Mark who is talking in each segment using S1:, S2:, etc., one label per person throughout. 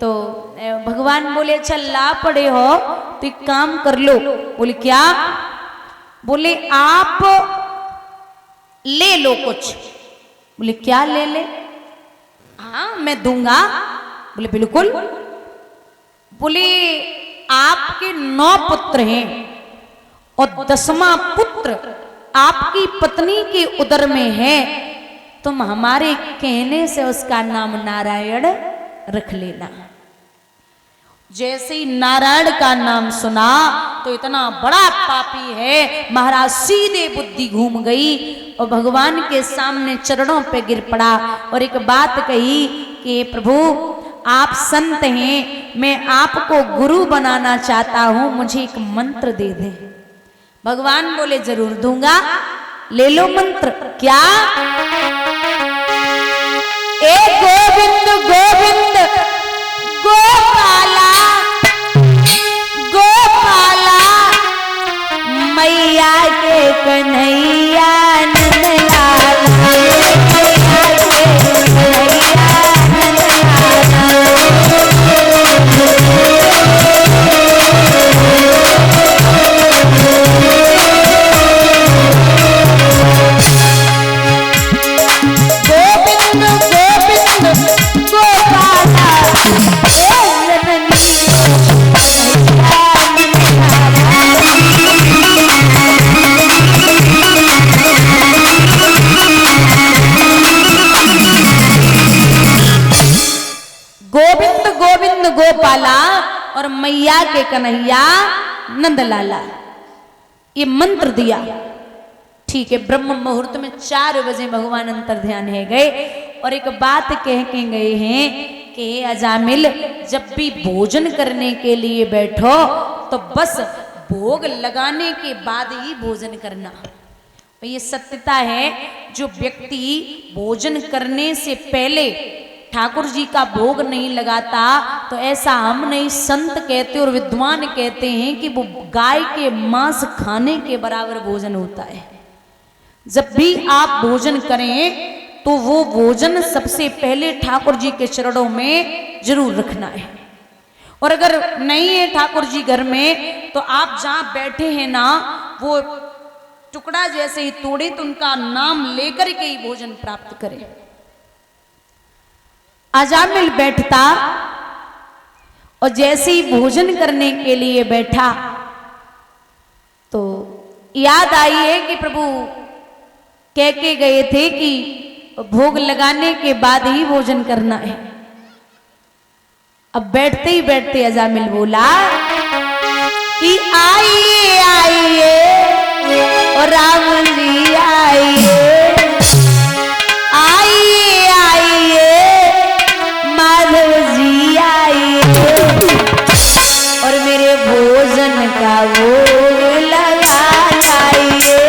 S1: तो भगवान बोले अच्छा ला पड़े हो तो एक काम कर लो। बोले क्या? बोले आप ले लो कुछ। बोले क्या ले ले? हाँ मैं दूंगा। बोले बिल्कुल। बोले आपके 9 पुत्र हैं और 10वां पुत्र आपकी पत्नी के उदर में है, तुम हमारे कहने से उसका नाम नारायण रख लेना। जैसे ही नारायण का नाम सुना तो इतना बड़ा पापी है महाराज सीधे बुद्धि घूम गई और भगवान के सामने चरणों पे गिर पड़ा और एक बात कही कि प्रभु आप संत हैं, मैं आपको गुरु बनाना चाहता हूं, मुझे एक मंत्र दे दें। भगवान बोले जरूर दूंगा, ले लो मंत्र। क्या? ए गोविंद गोविंद गोपाला गोपाला मैया के कन्हैया नंदलाला, मैया के कन्हैया गोपाला और मैया के कन्हैया नंदलाला, ये मंत्र दिया। ठीक है, ब्रह्म मुहूर्त में 4 बजे भगवान अंतर ध्यान है गए और एक बात कह के गए हैं कि अजामिल जब भी भोजन करने के लिए बैठो तो बस भोग लगाने के बाद ही भोजन करना। ये सत्यता है, जो व्यक्ति भोजन करने से पहले ठाकुर जी का भोग नहीं लगाता तो ऐसा हम नहीं संत कहते और विद्वान कहते हैं कि वो गाय के मांस खाने के बराबर भोजन होता है। जब भी आप भोजन करें तो वो भोजन सबसे पहले ठाकुर जी के चरणों में जरूर रखना है। और अगर नहीं है ठाकुर जी घर में तो आप जहां बैठे हैं ना, वो टुकड़ा जैसे ही तोड़े तो उनका नाम लेकर के ही भोजन प्राप्त करें। अजामिल बैठता और जैसे ही भोजन करने के लिए बैठा तो याद आई है कि प्रभु कह के गए थे कि भोग लगाने के बाद ही भोजन करना है। अब बैठते ही बैठते अजामिल बोला कि आइए आइए और राम जी आइए, आइए आइए माधव जी आइए और मेरे भोजन का भोग लगा लाइए।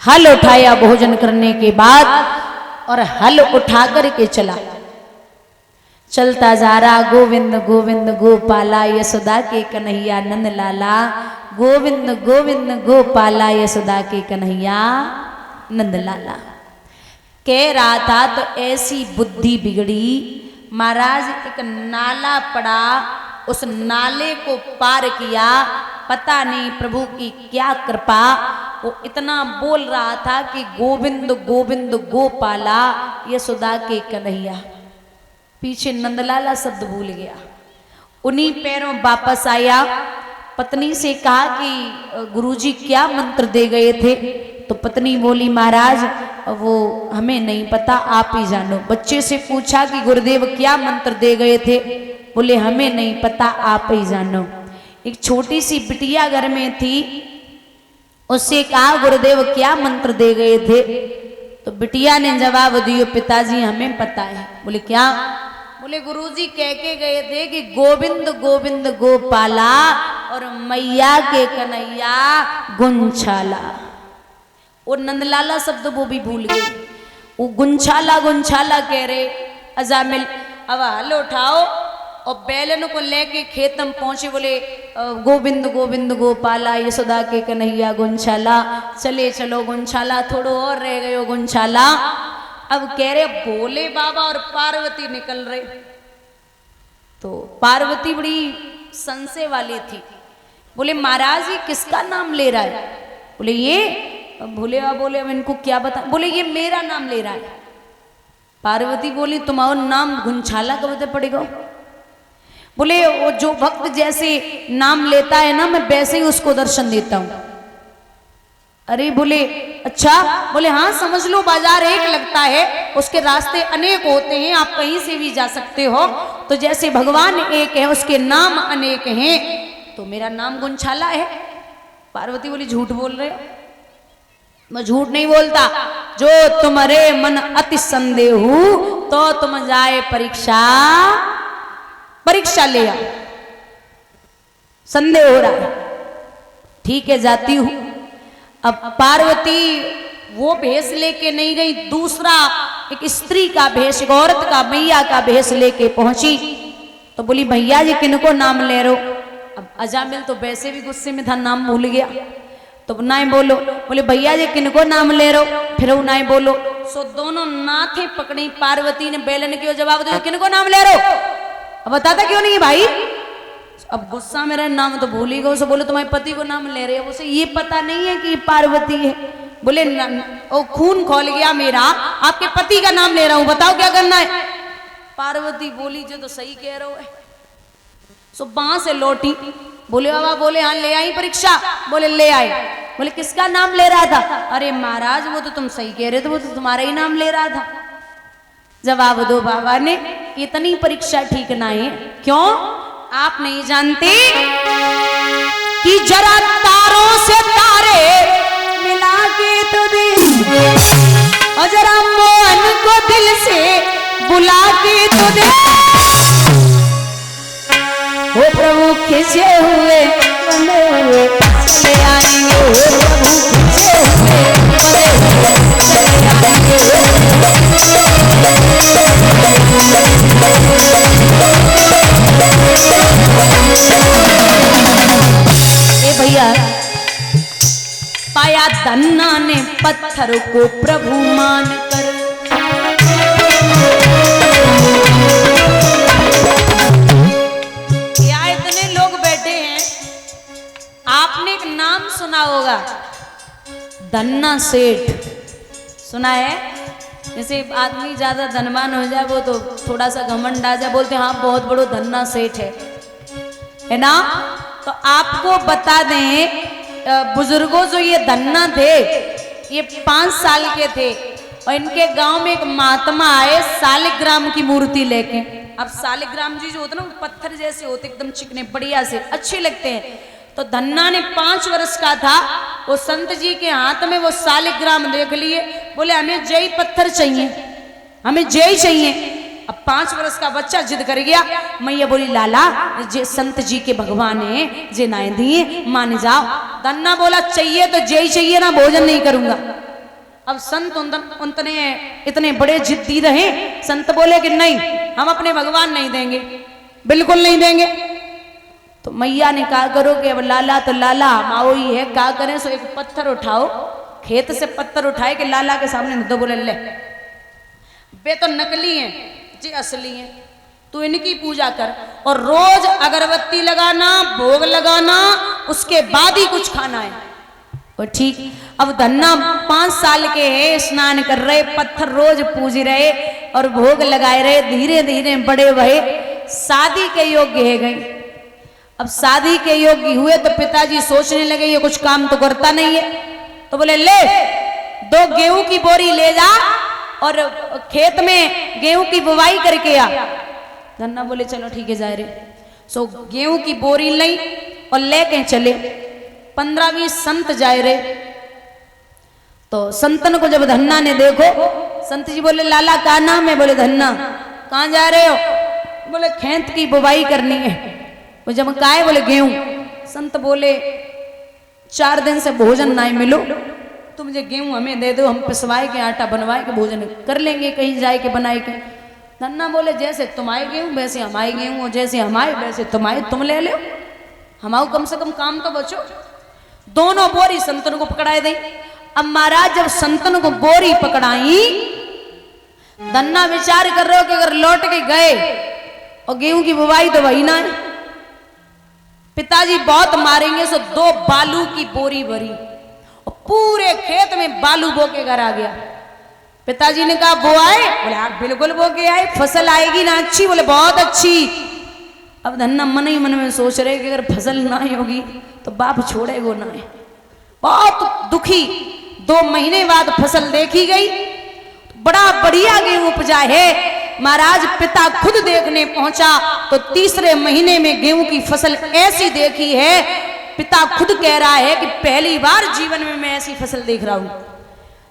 S1: हल उठाया भोजन करने के बाद और हल उठा कर के चला। चलता जा रहा गोविंद गोविंद गोपाला यशोदा के कन्हैया नंद लाला, गोविंद गोविंद गोपाला यशोदा के कन्हैया नंद लाला। कह रहा था तो ऐसी बुद्धि बिगड़ी, महाराज एक नाला पड़ा, उस नाले को पार किया, पता नहीं प्रभु की क्या कृपा, वो इतना बोल रहा था कि गोविंद गोविंद गोपाला यशोदा के कन्हैया, पीछे नंदलाला शब्द भूल गया। उन्हीं पैरों वापस आया, पत्नी से कहा कि गुरुजी क्या मंत्र दे गए थे? तो पत्नी बोली महाराज वो हमें नहीं पता, आप ही जानो। बच्चे से पूछा कि गुरुदेव क्या मंत्र दे गए थे? बोले हमें नहीं पता, आप ही जानो। एक छोटी सी बिटिया घर में थी, उससे कहा गुरुदेव क्या मंत्र दे गए थे? तो बिटिया ने जवाब दिया पिताजी हमें पता है। बोले क्या? बोले गुरुजी कह के गए थे कि गोविंद गोविंद गोपाला और मैया के कन्हैया गुंछाला। और नंदलाला शब्द वो भी भूल गए, वो गुंछाला गुंछाला कह रहे। अजामिल अब हल उठाओ और बैलन को लेके खेत में पहुंचे, बोले गोविंद गोविंद गोपाला यशोदा के कन्हैया गुंछाला। चले चलो गुंछाला, थोड़ो और रह गयो गुंछाला। अब कह रहे भोले बाबा और पार्वती निकल रहे। तो पार्वती बड़ी संशय वाली थी, बोले महाराज ये किसका नाम ले रहा है? बोले ये भोले बाबा बोले अब इनको क्या बता, बोले ये मेरा नाम ले रहा है। पार्वती बोली तुम्हारा नाम गुंछाला कब से पड़ेगा? बोले वो जो भक्त जैसे नाम लेता है ना, मैं वैसे ही उसको दर्शन देता हूं। अरे बोले अच्छा? बोले हाँ समझ लो बाजार एक लगता है, उसके रास्ते अनेक होते हैं, आप कहीं से भी जा सकते हो। तो जैसे भगवान एक है उसके नाम अनेक हैं, तो मेरा नाम गुंछाला है। पार्वती बोली झूठ बोल रहे हो। मैं झूठ नहीं बोलता, जो तुम्हारे मन अति संदेह तो तुम जाए परीक्षा ले आओ। संदेह हो रहा है, ठीक है जाती हूं। अब पार्वती वो भेष लेके नहीं गई, दूसरा एक स्त्री का भेष, एक औरत का, मैया का भेष लेके पहुंची। तो बोली भैया जी किनको नाम ले रहे हो? अब अजामिल तो वैसे भी गुस्से में था, नाम भूल गया। तो नाई बोलो। बोले भैया जी किनको नाम ले रहे हो? फिर वो नाई बोलो। सो दोनों नाथे पकड़ी, पार्वती ने बेलन की जवाब दिया किनको नाम ले रहे हो? अब बताता क्यों नहीं भाई? अब गुस्सा मेरा नाम तो भूल ही गए। उसे बोले तुम्हारे पति को नाम ले रहे हो, उसे ये पता नहीं है कि पार्वती है। बोले ओ खून खोल गया मेरा, आपके पति का नाम ले रहा हूं, बताओ क्या करना है? पार्वती बोली जो तो सही कह रहे हो। सो वहां से लौटी, बोले बाबा बोले हाँ ले आई परीक्षा? बोले ले आई। बोले किसका नाम ले रहा था? अरे महाराज वो तो तुम सही कह रहे थे, वो तो तुम्हारा ही नाम ले रहा था। जवाब दो बाबा ने, इतनी परीक्षा ठीक ना है। क्यों? आप नहीं जानते कि जरा तारों से तारे मिला के तो दे, और जरा मोहन को दिल से बुला के तो दे। वो प्रभु खिंचे हुए बंधे हुए चले आएंगे, वो प्रभु खिंचे हुए बंधे हुए चले आएंगे। भैया पाया धन्ना ने पत्थर को प्रभु मान कर, क्या इतने लोग बैठे हैं, आपने एक नाम सुना होगा धन्ना सेठ, सुना है? जैसे आदमी ज्यादा धनवान हो जाए वो तो थोड़ा सा घमंड आ जाए, बोलते हाँ बहुत बड़ो धन्ना सेठ है ना। तो आपको बता दें बुजुर्गों जो ये धन्ना थे ये 5 साल के थे, और इनके गांव में एक महात्मा आए सालिग्राम की मूर्ति लेके। अब सालिग्राम जी जो होते ना पत्थर जैसे होते, एकदम चिकने बढ़िया से अच्छे लगते हैं। तो धन्ना ने 5 वर्ष का था, वो संत जी के हाथ में वो सालिग्राम देख लिए, बोले हमें जय पत्थर चाहिए, हमें जय चाहिए। अब 5 वर्ष का बच्चा जिद कर गया। मैया बोली लाला जे संत जी के भगवान है, जे नाय दिए मान जाओ। धन्ना बोला चाहिए तो जय चाहिए ना, भोजन नहीं करूंगा। अब संत उतने इतने बड़े जिद्दी रहे, संत बोले कि नहीं, हम अपने भगवान नहीं देंगे, बिल्कुल नहीं देंगे। तो मैया ने कहा करो कि अब लाला तो लाला माओ ही है, क्या करें, सो एक पत्थर उठाओ, खेत से पत्थर उठाए कि लाला के सामने तो बोले ले, वे तो नकली हैं जी असली हैं, तू इनकी पूजा कर और रोज अगरबत्ती लगाना, भोग लगाना, उसके बाद ही कुछ खाना है। और ठीक, अब धन्ना 5 साल के है, स्नान कर रहे, पत्थर रोज पूज रहे और भोग लगाए रहे, धीरे धीरे बड़े भये, शादी के योग्य है गई। अब शादी के योग्य हुए तो पिताजी सोचने लगे ये कुछ काम तो करता नहीं है, तो बोले ले 2 गेहूं की बोरी ले जा और खेत में गेहूं की बुवाई करके आ। धन्ना बोले चलो ठीक है जा रहे। सो गेहूं की बोरी ली और लेके चले। 15-20 संत जाए रहे। तो संतन को जब धन्ना ने देखो, संत जी बोले लाला का नाम है? बोले धन्ना। कहाँ जा रहे हो? बोले खेत की बुवाई करनी है। वो जब काहे? बोले गेहूं। संत बोले 4 दिन से भोजन ना मिलो, तुम मुझे गेहूं हमें दे दो, हम पिसवाए के आटा बनवाए के भोजन कर लेंगे कहीं जाए के बनाए के। धन्ना बोले जैसे तुम आए गेहूं वैसे हम आए गेहूं, और जैसे हम आए वैसे तुम आए, तुम ले लो, हमाओ कम से कम काम तो बचो। दोनों बोरी संतन को पकड़ाए दी। अब महाराज जब संतन को बोरी पकड़ाई, धन्ना विचार कर रहे हो कि अगर लौट के गए और गेहूं की बुवाई तो वही ना है, पिताजी बहुत मारेंगे। सो 2 बालू की बोरी भरी और पूरे खेत में बालू बो के घर आ गया। पिताजी ने कहा बो आए? बोले आप बिल्कुल बो के आए, फसल आएगी ना अच्छी? बोले बहुत अच्छी। अब धन्ना मन ही मन में सोच रहे कि अगर फसल ना होगी तो बाप छोड़ेगो ना है। बहुत दुखी। 2 महीने बाद फसल देखी गई, बड़ा बढ़िया गेहूं उपजा है। महाराज पिता खुद देखने पहुंचा तो 3रे महीने में गेहूं की फसल ऐसी देखी है, पिता खुद कह रहा है कि पहली बार जीवन में मैं ऐसी फसल देख रहा हूं।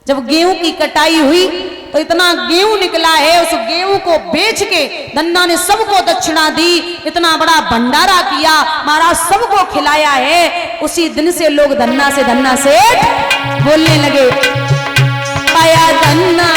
S1: जब गेहूं की कटाई हुई तो इतना गेहूं निकला है, उस गेहूं को बेच के धन्ना ने सबको दक्षिणा दी, इतना बड़ा भंडारा किया, महाराज सबको खिलाया है। उसी दिन से लोग धन्ना से बोलने लगे, पाया धन्ना